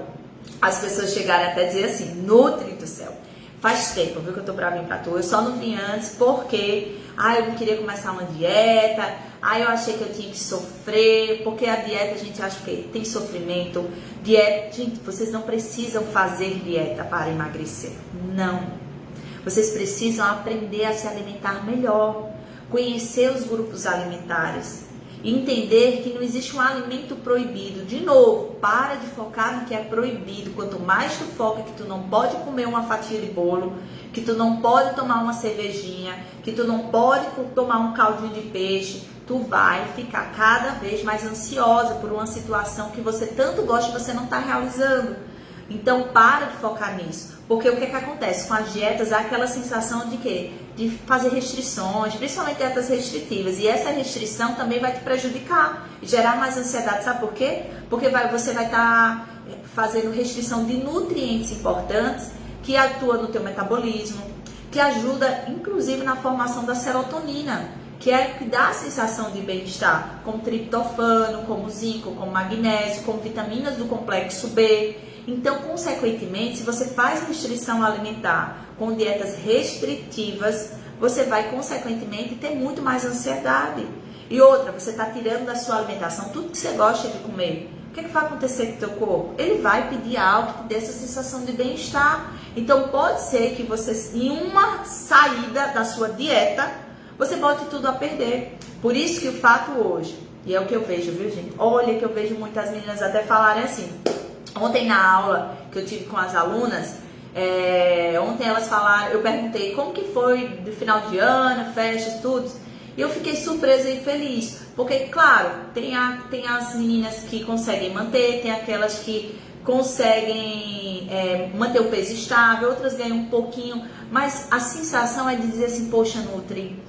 as pessoas chegarem até dizer assim: Nutri do céu, faz tempo, viu, que eu tô pra vir pra tu. Eu só não vim antes porque eu não queria começar uma dieta. Eu achei que eu tinha que sofrer. Porque a dieta a gente acha que tem sofrimento. Dieta, gente, vocês não precisam fazer dieta para emagrecer. Não. Vocês precisam aprender a se alimentar melhor, conhecer os grupos alimentares, entender que não existe um alimento proibido. De novo, para de focar no que é proibido. Quanto mais tu foca que tu não pode comer uma fatia de bolo, que tu não pode tomar uma cervejinha, que tu não pode tomar um caldinho de peixe, tu vai ficar cada vez mais ansiosa por uma situação que você tanto gosta e você não está realizando. Então para de focar nisso, porque o que acontece com as dietas é aquela sensação de quê? De fazer restrições, principalmente dietas restritivas, e essa restrição também vai te prejudicar, gerar mais ansiedade, sabe por quê? Porque você vai estar fazendo restrição de nutrientes importantes que atuam no teu metabolismo, que ajuda inclusive na formação da serotonina, que é o que dá a sensação de bem-estar, como triptofano, como zinco, como magnésio, como vitaminas do complexo B. Então, consequentemente, se você faz restrição alimentar com dietas restritivas, você vai, consequentemente, ter muito mais ansiedade. E outra, você está tirando da sua alimentação tudo que você gosta de comer. O que vai acontecer com o teu corpo? Ele vai pedir algo que te dê essa sensação de bem-estar. Então, pode ser que você, em uma saída da sua dieta, você bote tudo a perder. Por isso que o fato hoje, e é o que eu vejo, viu, gente? Olha que eu vejo muitas meninas até falarem assim. Ontem na aula que eu tive com as alunas, ontem elas falaram, eu perguntei como que foi do final de ano, festas, tudo. E eu fiquei surpresa e feliz, porque claro, tem as meninas que conseguem manter, tem aquelas que conseguem manter o peso estável, outras ganham um pouquinho, mas a sensação é de dizer assim, poxa, Nutri,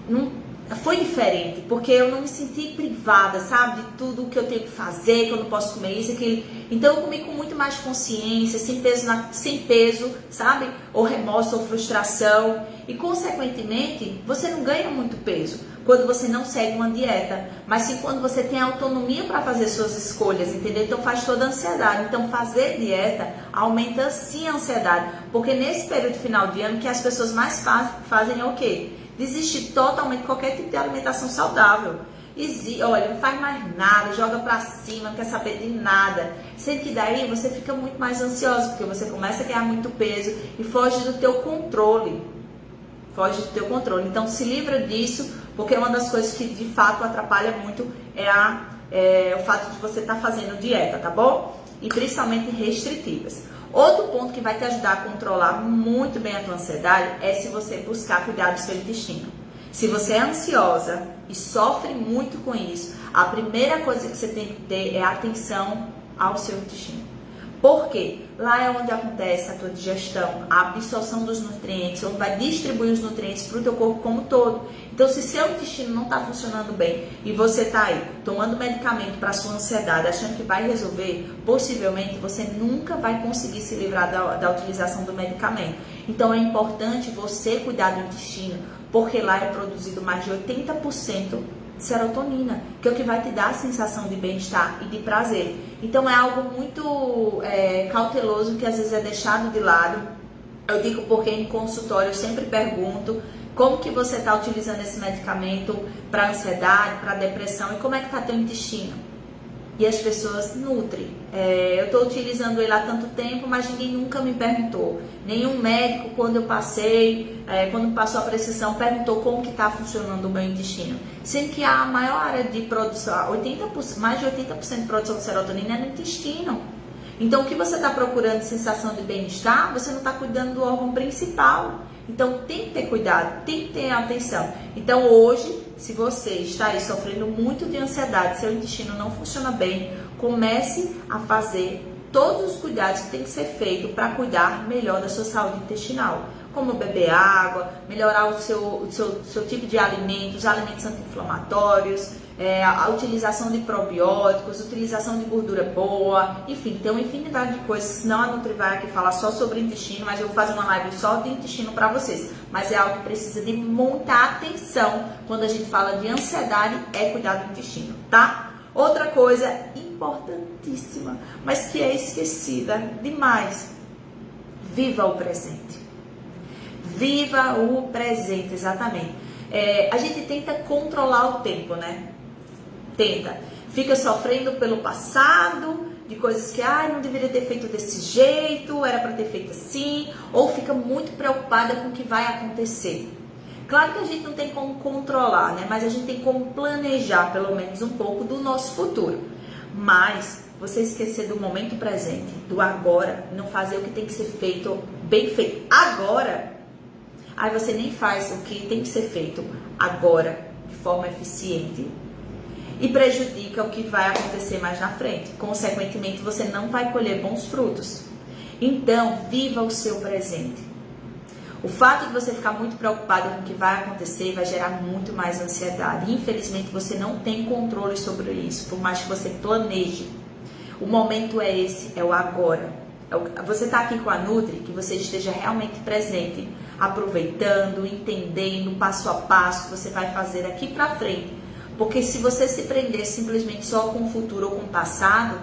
não foi diferente, porque eu não me senti privada, sabe, de tudo que eu tenho que fazer, que eu não posso comer isso, aquilo. Então eu comi com muito mais consciência, sem peso, sabe, ou remorso ou frustração, e consequentemente você não ganha muito peso quando você não segue uma dieta, mas sim quando você tem autonomia para fazer suas escolhas, entendeu? Então faz toda a ansiedade. Então fazer dieta aumenta sim a ansiedade, porque nesse período final de ano que as pessoas mais fazem é o quê? Desistir totalmente de qualquer tipo de alimentação saudável. Olha, não faz mais nada, joga pra cima, não quer saber de nada. Sendo que daí você fica muito mais ansioso, porque você começa a ganhar muito peso e foge do teu controle. Foge do teu controle. Então se livra disso, porque uma das coisas que de fato atrapalha muito é o fato de você estar fazendo dieta, tá bom? E principalmente restritivas. Outro ponto que vai te ajudar a controlar muito bem a tua ansiedade é se você buscar cuidar do seu intestino. Se você é ansiosa e sofre muito com isso, a primeira coisa que você tem que ter é atenção ao seu intestino. Por quê? Lá é onde acontece a tua digestão, a absorção dos nutrientes, onde vai distribuir os nutrientes para o teu corpo como um todo. Então, se seu intestino não está funcionando bem e você está aí tomando medicamento para a sua ansiedade, achando que vai resolver, possivelmente você nunca vai conseguir se livrar da utilização do medicamento. Então, é importante você cuidar do intestino, porque lá é produzido mais de 80% de serotonina, que é o que vai te dar a sensação de bem-estar e de prazer. Então é algo muito cauteloso que às vezes é deixado de lado. Eu digo porque em consultório eu sempre pergunto como que você está utilizando esse medicamento para ansiedade, para depressão e como é que está teu intestino. e as pessoas nutrem. Eu estou utilizando ele há tanto tempo, mas ninguém nunca me perguntou. Nenhum médico, quando eu passei, quando passou a prescrição, perguntou como que está funcionando o meu intestino. Sendo que a maior área de produção, mais de 80% de produção de serotonina é no intestino. Então, o que você está procurando de sensação de bem-estar, você não está cuidando do órgão principal. Então, tem que ter cuidado, tem que ter atenção. Então, hoje, se você está aí sofrendo muito de ansiedade, seu intestino não funciona bem, comece a fazer todos os cuidados que tem que ser feito para cuidar melhor da sua saúde intestinal. Como beber água, melhorar o seu tipo de alimentos anti-inflamatórios, a utilização de probióticos, utilização de gordura boa, enfim, tem uma infinidade de coisas. Senão a Nutri vai aqui falar só sobre intestino, mas eu vou fazer uma live só de intestino para vocês. Mas é algo que precisa de muita atenção quando a gente fala de ansiedade, é cuidar do intestino, tá? Outra coisa importantíssima, mas que é esquecida demais: viva o presente. Viva o presente, exatamente. A gente tenta controlar o tempo, né? Fica sofrendo pelo passado, de coisas que não deveria ter feito desse jeito, era para ter feito assim, ou fica muito preocupada com o que vai acontecer. Claro que a gente não tem como controlar, né? Mas a gente tem como planejar pelo menos um pouco do nosso futuro. Mas você esquecer do momento presente, do agora, não fazer o que tem que ser feito, bem feito agora, aí você nem faz o que tem que ser feito agora de forma eficiente e prejudica o que vai acontecer mais na frente. Consequentemente, você não vai colher bons frutos. Então, viva o seu presente. O fato de você ficar muito preocupado com o que vai acontecer vai gerar muito mais ansiedade. Infelizmente, você não tem controle sobre isso, por mais que você planeje. O momento é esse, é o agora. Você está aqui com a Nutri, que você esteja realmente presente, aproveitando, entendendo passo a passo que você vai fazer daqui para frente. Porque se você se prender simplesmente só com o futuro ou com o passado,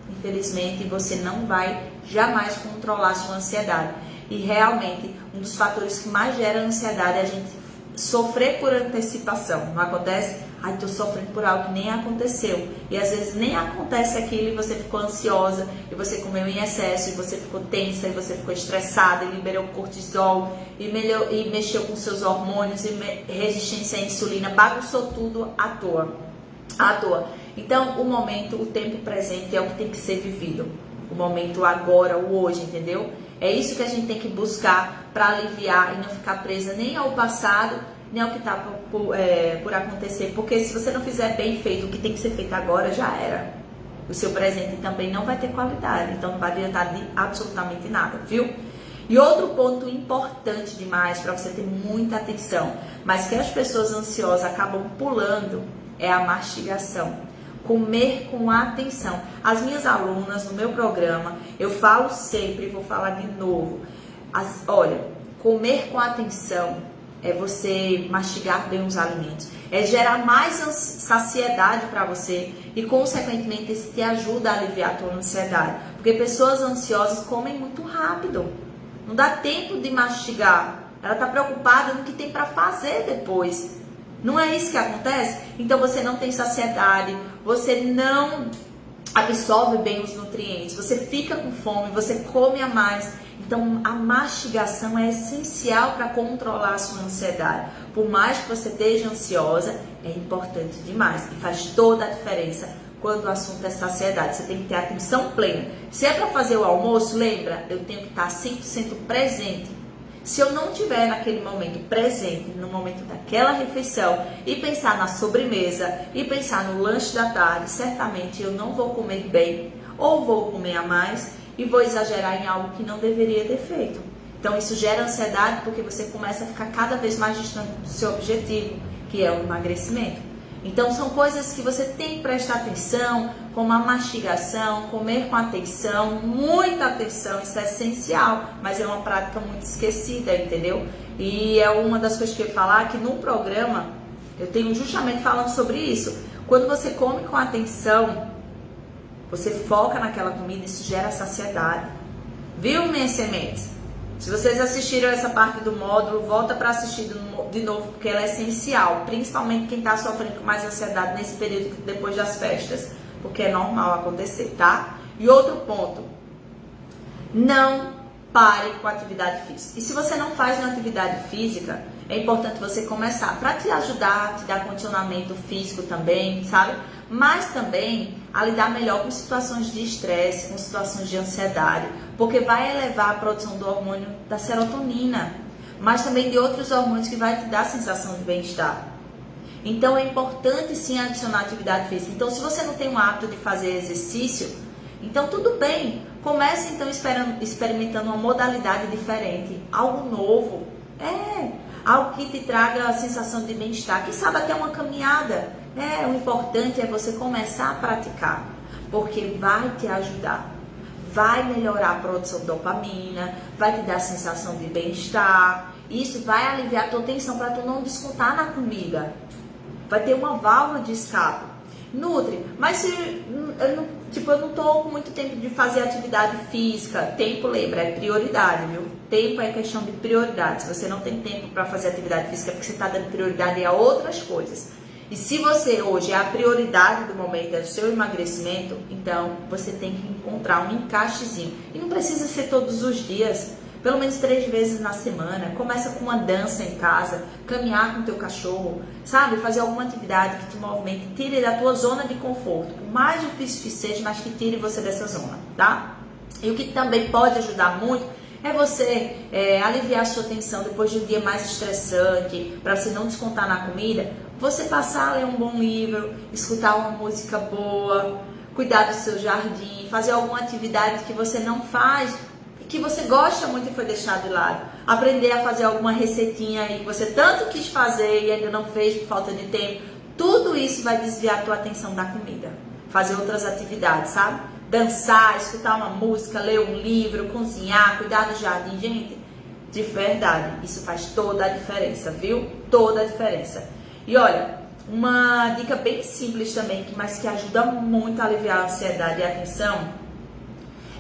infelizmente você não vai jamais controlar a sua ansiedade. E realmente, um dos fatores que mais gera ansiedade é a gente sofrer por antecipação. Não acontece? Tô sofrendo por algo que nem aconteceu. E às vezes nem acontece aquilo e você ficou ansiosa, e você comeu em excesso, e você ficou tensa, e você ficou estressada, e liberou cortisol, e mexeu com seus hormônios, e resistência à insulina, bagunçou tudo à toa. Então, o momento, o tempo presente é o que tem que ser vivido. O momento agora, o hoje, entendeu? É isso que a gente tem que buscar para aliviar e não ficar presa nem ao passado, nem ao que está por acontecer. Porque se você não fizer bem feito o que tem que ser feito agora, já era. O seu presente também não vai ter qualidade, então não vai adiantar de absolutamente nada, viu? E outro ponto importante demais para você ter muita atenção, mas que as pessoas ansiosas acabam pulando, é a mastigação. Comer com atenção. As minhas alunas no meu programa, eu falo sempre, vou falar de novo. Olha, comer com atenção é você mastigar bem os alimentos, é gerar mais saciedade para você e, consequentemente, isso te ajuda a aliviar a tua ansiedade. Porque pessoas ansiosas comem muito rápido, não dá tempo de mastigar, ela está preocupada no que tem para fazer depois. Não é isso que acontece? Então você não tem saciedade, você não absorve bem os nutrientes, você fica com fome, você come a mais. Então a mastigação é essencial para controlar a sua ansiedade. Por mais que você esteja ansiosa, é importante demais e faz toda a diferença quando o assunto é saciedade. Você tem que ter atenção plena. Se é para fazer o almoço, lembra, eu tenho que estar 100% presente. Se eu não estiver naquele momento presente, no momento daquela refeição, e pensar na sobremesa, e pensar no lanche da tarde, certamente eu não vou comer bem, ou vou comer a mais, e vou exagerar em algo que não deveria ter feito. Então isso gera ansiedade porque você começa a ficar cada vez mais distante do seu objetivo, que é o emagrecimento. Então são coisas que você tem que prestar atenção, como a mastigação, comer com atenção, muita atenção, isso é essencial, mas é uma prática muito esquecida, entendeu? E é uma das coisas que eu ia falar, que no programa eu tenho justamente falando sobre isso. Quando você come com atenção, você foca naquela comida, isso gera saciedade. Viu, minhas sementes? Se vocês assistiram essa parte do módulo, volta para assistir de novo, porque ela é essencial, principalmente quem está sofrendo com mais ansiedade nesse período depois das festas. porque é normal acontecer, tá? E outro ponto, não pare com a atividade física. E se você não faz uma atividade física, é importante você começar para te ajudar, te dar condicionamento físico também, sabe? Mas também a lidar melhor com situações de estresse, com situações de ansiedade, porque vai elevar a produção do hormônio da serotonina, mas também de outros hormônios que vai te dar a sensação de bem-estar. Então é importante sim adicionar atividade física. Então se você não tem o hábito de fazer exercício, então tudo bem, comece então experimentando uma modalidade diferente, algo novo, algo que te traga a sensação de bem-estar, quem sabe até uma caminhada. O importante é você começar a praticar, porque vai te ajudar, vai melhorar a produção de dopamina, vai te dar a sensação de bem-estar, isso vai aliviar a tua tensão para tu não descontar na comida, vai ter uma válvula de escape. Nutre, mas se eu não tô com muito tempo de fazer atividade física, tempo, lembra, é prioridade, viu? Tempo é questão de prioridade. Se você não tem tempo para fazer atividade física, é porque você está dando prioridade a outras coisas. E se você hoje é a prioridade do momento, é o seu emagrecimento, então você tem que encontrar um encaixezinho. E não precisa ser todos os dias, pelo menos 3 vezes na semana. Começa com uma dança em casa, caminhar com o teu cachorro, sabe? Fazer alguma atividade que te movimente, tire da tua zona de conforto. Por mais difícil que seja, mas que tire você dessa zona, tá? E o que também pode ajudar muito é você aliviar a sua tensão depois de um dia mais estressante, para você não descontar na comida. Você passar a ler um bom livro, escutar uma música boa, cuidar do seu jardim, fazer alguma atividade que você não faz, que você gosta muito e foi deixado de lado. Aprender a fazer alguma receitinha aí que você tanto quis fazer e ainda não fez por falta de tempo. Tudo isso vai desviar a tua atenção da comida. Fazer outras atividades, sabe? Dançar, escutar uma música, ler um livro, cozinhar, cuidar do jardim. Gente, de verdade, isso faz toda a diferença, viu? Toda a diferença. E olha, uma dica bem simples também, mas que ajuda muito a aliviar a ansiedade e a tensão,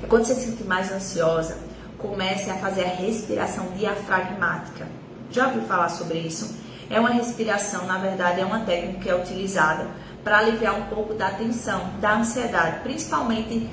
é quando você se sentir mais ansiosa, comece a fazer a respiração diafragmática. Já ouviu falar sobre isso? É uma respiração, na verdade, é uma técnica que é utilizada para aliviar um pouco da tensão, da ansiedade, principalmente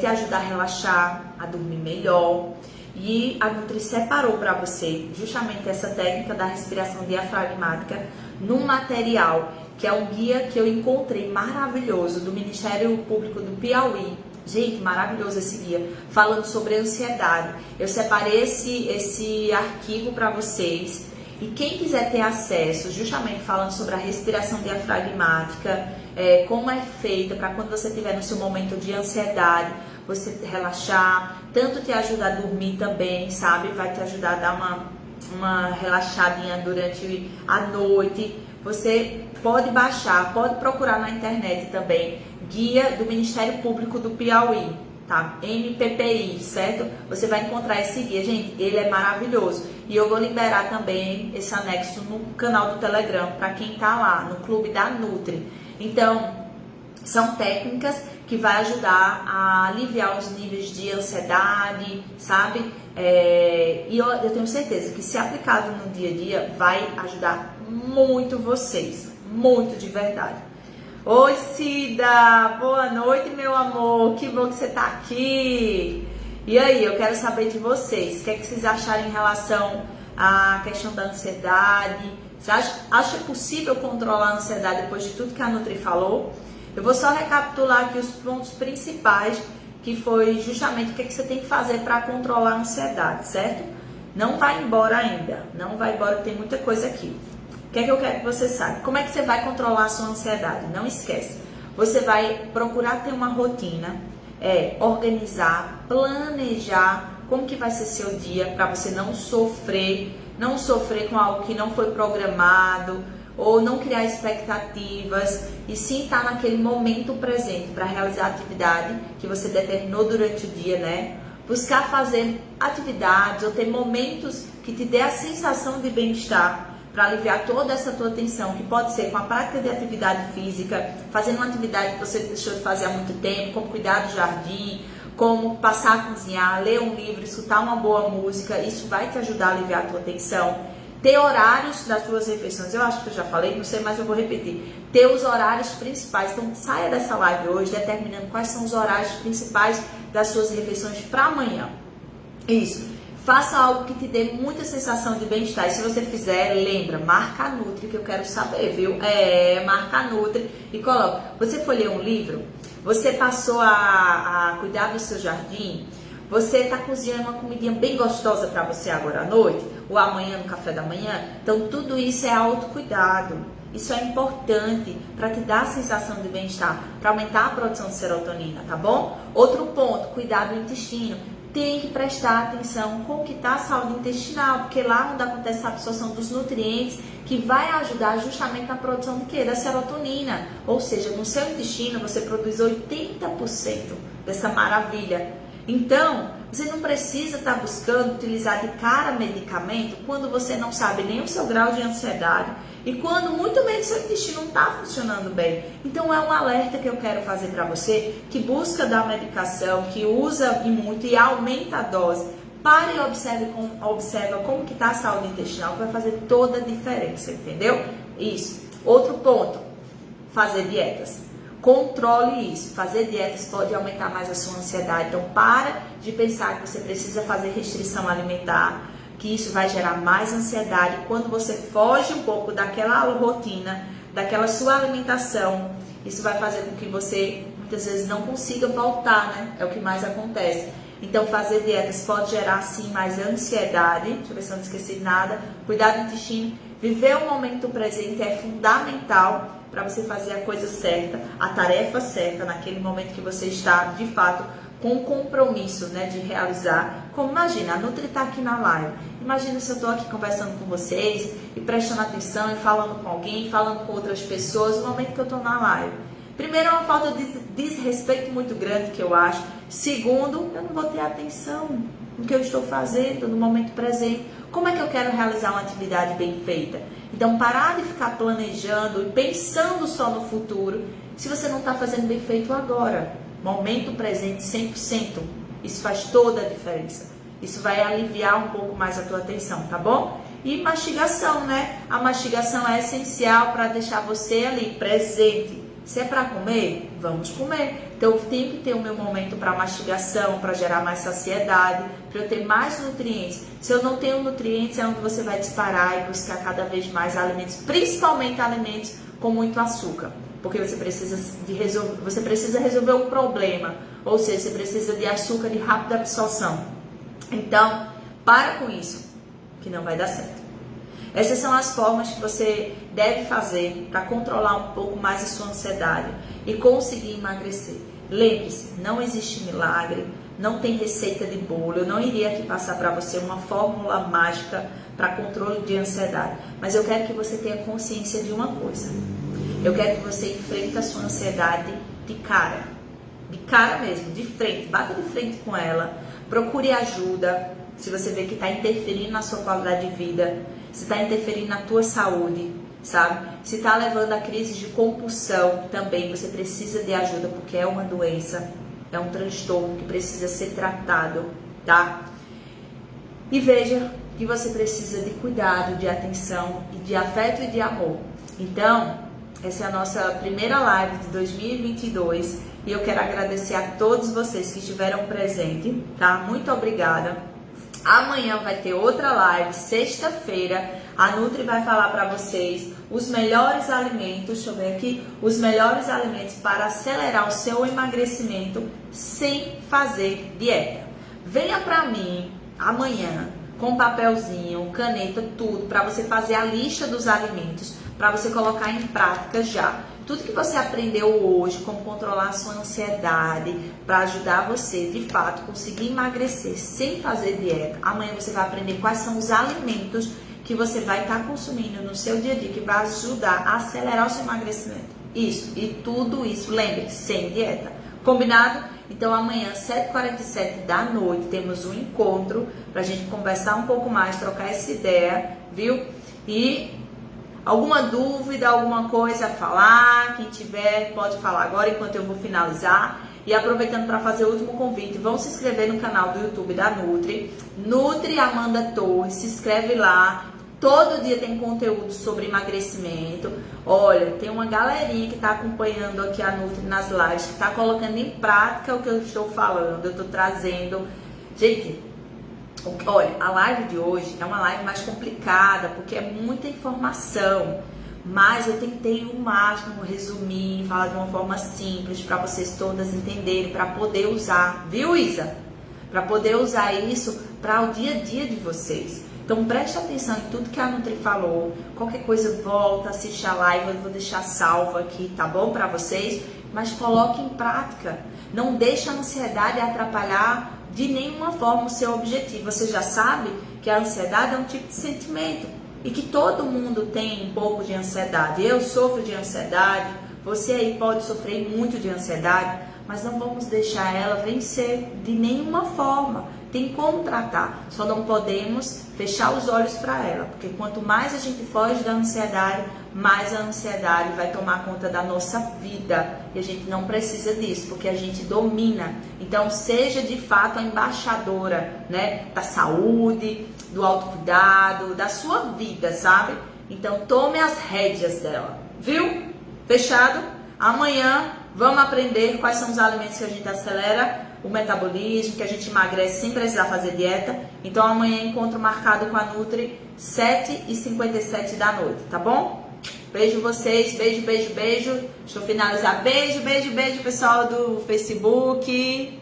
te ajudar a relaxar, a dormir melhor. E a Nutri separou para você justamente essa técnica da respiração diafragmática num material, que é um guia que eu encontrei maravilhoso do Ministério Público do Piauí. Gente, maravilhoso esse guia, falando sobre ansiedade. Eu separei esse arquivo para vocês. E quem quiser ter acesso, justamente falando sobre a respiração diafragmática, como é feita para quando você estiver no seu momento de ansiedade, você relaxar, tanto te ajuda a dormir também, sabe? Vai te ajudar a dar uma relaxadinha durante a noite. Você pode baixar, pode procurar na internet também, guia do Ministério Público do Piauí, tá? MPPI, certo? Você vai encontrar esse guia, gente, ele é maravilhoso. E eu vou liberar também esse anexo no canal do Telegram, para quem tá lá, no Clube da Nutri. Então, são técnicas que vai ajudar a aliviar os níveis de ansiedade, sabe? E eu tenho certeza que se aplicado no dia a dia, vai ajudar muito vocês, muito de verdade. Oi, Cida! Boa noite, meu amor! Que bom que você tá aqui! E aí, eu quero saber de vocês, o que é que vocês acharam em relação à questão da ansiedade? Você acha possível controlar a ansiedade depois de tudo que a Nutri falou? Eu vou só recapitular aqui os pontos principais, que foi justamente o que é que você tem que fazer para controlar a ansiedade, certo? Não vai embora ainda, não vai embora, tem muita coisa aqui. O que é que eu quero que você saiba? Como é que você vai controlar a sua ansiedade? Não esquece. Você vai procurar ter uma rotina, organizar, planejar como que vai ser seu dia para você não sofrer com algo que não foi programado ou não criar expectativas e sim estar naquele momento presente para realizar a atividade que você determinou durante o dia, né? Buscar fazer atividades ou ter momentos que te dê a sensação de bem-estar, para aliviar toda essa tua tensão, que pode ser com a prática de atividade física, fazendo uma atividade que você deixou de fazer há muito tempo, como cuidar do jardim, como passar a cozinhar, ler um livro, escutar uma boa música. Isso vai te ajudar a aliviar a tua tensão. Ter horários das suas refeições. Eu acho que eu já falei, não sei, mas eu vou repetir. Ter os horários principais. Então, saia dessa live hoje determinando quais são os horários principais das suas refeições para amanhã. Isso. Faça algo que te dê muita sensação de bem-estar. E se você fizer, lembra, marca a Nutri, que eu quero saber, viu? Marca a Nutri e coloca. Você foi ler um livro? Você passou a cuidar do seu jardim? Você está cozinhando uma comidinha bem gostosa para você agora à noite? Ou amanhã no café da manhã? Então, tudo isso é autocuidado. Isso é importante para te dar a sensação de bem-estar, para aumentar a produção de serotonina, tá bom? Outro ponto, cuidar do intestino. Tem que prestar atenção como que está a saúde intestinal, porque lá onde acontece a absorção dos nutrientes, que vai ajudar justamente na produção de quê? Da serotonina. Ou seja, no seu intestino você produz 80% dessa maravilha. Então, você não precisa estar buscando utilizar de cara medicamento quando você não sabe nem o seu grau de ansiedade e quando muito menos seu intestino não está funcionando bem. Então, é um alerta que eu quero fazer para você que busca dar medicação, que usa muito e aumenta a dose. Pare e observa como que está a saúde intestinal, que vai fazer toda a diferença, entendeu? Isso. Outro ponto, fazer dietas. Controle isso. Fazer dietas pode aumentar mais a sua ansiedade. Então, para de pensar que você precisa fazer restrição alimentar, que isso vai gerar mais ansiedade. Quando você foge um pouco daquela rotina, daquela sua alimentação, isso vai fazer com que você, muitas vezes, não consiga voltar, né? É o que mais acontece. Então, fazer dietas pode gerar, sim, mais ansiedade. Deixa eu ver se eu não esqueci de nada. Cuidar do intestino. Viver o momento presente é fundamental para você fazer a coisa certa, a tarefa certa, naquele momento que você está, de fato, com o compromisso, né, de realizar. Como imagina, a Nutri está aqui na live. Imagina se eu estou aqui conversando com vocês e prestando atenção e falando com alguém, falando com outras pessoas no momento que eu estou na live. Primeiro, é uma falta de desrespeito muito grande que eu acho. Segundo, eu não vou ter atenção no que eu estou fazendo no momento presente. Como é que eu quero realizar uma atividade bem feita? Então, parar de ficar planejando e pensando só no futuro, se você não está fazendo bem feito agora. Momento presente 100%. Isso faz toda a diferença. Isso vai aliviar um pouco mais a tua atenção, tá bom? E mastigação, né? A mastigação é essencial para deixar você ali presente. Se é para comer, vamos comer. Então, eu tenho que ter o meu momento para mastigação, para gerar mais saciedade, para eu ter mais nutrientes. Se eu não tenho nutrientes, é onde você vai disparar e buscar cada vez mais alimentos, principalmente alimentos com muito açúcar. Porque você precisa resolver um problema, ou seja, você precisa de açúcar de rápida absorção. Então, para com isso, que não vai dar certo. Essas são as formas que você deve fazer para controlar um pouco mais a sua ansiedade e conseguir emagrecer. Lembre-se, não existe milagre, não tem receita de bolo. Eu não iria aqui passar para você uma fórmula mágica para controle de ansiedade. Mas eu quero que você tenha consciência de uma coisa. Eu quero que você enfrente a sua ansiedade de cara mesmo, de frente. Bata de frente com ela, procure ajuda. Se você vê que está interferindo na sua qualidade de vida, se está interferindo na tua saúde, sabe? Se está levando a crise de compulsão, também você precisa de ajuda, porque é uma doença, é um transtorno que precisa ser tratado, tá? E veja que você precisa de cuidado, de atenção, e de afeto e de amor. Então, essa é a nossa primeira live de 2022 e eu quero agradecer a todos vocês que estiveram presentes, tá? Muito obrigada. Amanhã vai ter outra live, sexta-feira. A Nutri vai falar para vocês os melhores alimentos, deixa eu ver aqui, os melhores alimentos para acelerar o seu emagrecimento sem fazer dieta. Venha para mim amanhã com papelzinho, caneta, tudo, para você fazer a lista dos alimentos, para você colocar em prática já. Tudo que você aprendeu hoje, como controlar a sua ansiedade, para ajudar você, de fato, conseguir emagrecer sem fazer dieta. Amanhã você vai aprender quais são os alimentos que você vai estar consumindo no seu dia a dia, que vai ajudar a acelerar o seu emagrecimento. Isso, e tudo isso, lembre, sem dieta. Combinado? Então amanhã, 7h47 da noite, temos um encontro para a gente conversar um pouco mais, trocar essa ideia, viu? E alguma dúvida, alguma coisa a falar, quem tiver pode falar agora enquanto eu vou finalizar. E aproveitando para fazer o último convite, vão se inscrever no canal do YouTube da Nutri, Nutri Amanda Torres, se inscreve lá, Todo dia tem conteúdo sobre emagrecimento. Olha, tem uma galerinha que está acompanhando aqui a Nutri nas lives, que está colocando em prática o que eu estou falando, eu estou trazendo. Gente, olha, a live de hoje é uma live mais complicada, porque é muita informação. Mas eu tentei o máximo resumir, falar de uma forma simples para vocês todas entenderem, para poder usar, viu, Isa? Para poder usar isso para o dia a dia de vocês. Então preste atenção em tudo que a Nutri falou. Qualquer coisa, volta, assiste a live, eu vou deixar salvo aqui, tá bom para vocês? Mas coloque em prática. Não deixe a ansiedade atrapalhar de nenhuma forma o seu objetivo. Você já sabe que a ansiedade é um tipo de sentimento e que todo mundo tem um pouco de ansiedade. Eu sofro de ansiedade, você aí pode sofrer muito de ansiedade, mas não vamos deixar ela vencer de nenhuma forma. Tem como tratar, só não podemos fechar os olhos para ela, porque quanto mais a gente foge da ansiedade, mais a ansiedade vai tomar conta da nossa vida, e a gente não precisa disso, porque a gente domina. Então seja de fato a embaixadora, né, da saúde, do autocuidado, da sua vida, sabe? Então tome as rédeas dela, viu? Fechado? Amanhã vamos aprender quais são os alimentos que a gente acelera o metabolismo, que a gente emagrece sem precisar fazer dieta. Então amanhã encontro marcado com a Nutri 7h57 da noite, tá bom? Beijo vocês, beijo, beijo, beijo. Deixa eu finalizar. Beijo, beijo, beijo, pessoal do Facebook.